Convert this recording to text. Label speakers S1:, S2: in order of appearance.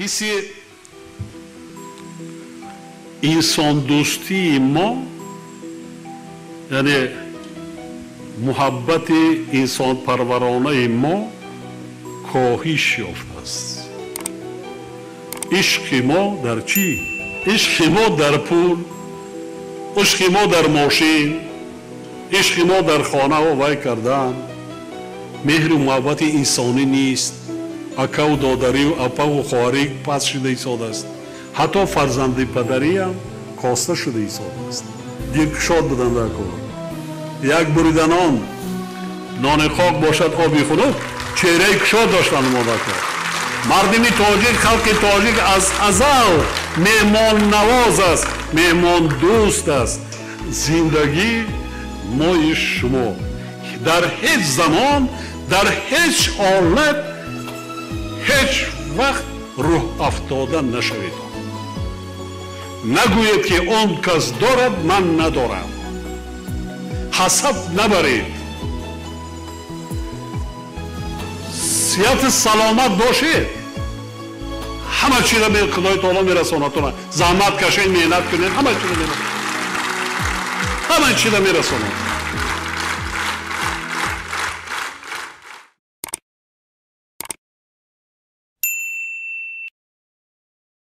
S1: حس انسان دوستی ما یعنی محبت انسان پرورانه ما کاهش یافته است. عشق ما در چی؟ عشق ما در پول، عشق ما در ماشین، عشق ما در خانه و وای کردن. مهر و محبت انسانی نیست. اکا و دادری و اپا و خواهری پس شده ایستاده است. حتی فرزند پدری هم کاسته شده ایستاده است. دلگشاد بدن در کار. یک بریدن آن نان خاک باشد آبی خنک، چهره کشاد داشتن ما در کار. مردم تاجیک، خلق تاجیک از ازل مهمان نواز است، مهمان دوست است. زندگی مای شما در هیچ زمان، در هیچ حالت، هیچ وقت روح افتادن نشوید. نگوید که آن کس دارد من ندارم. حسب نبرید. صحت سلامت باشید. همه چی را به خدای تعالی میرسانتونه. زحمت کشید، محنت کنید، همه چی را میرسانتونه. همه چی را میرسانتونه.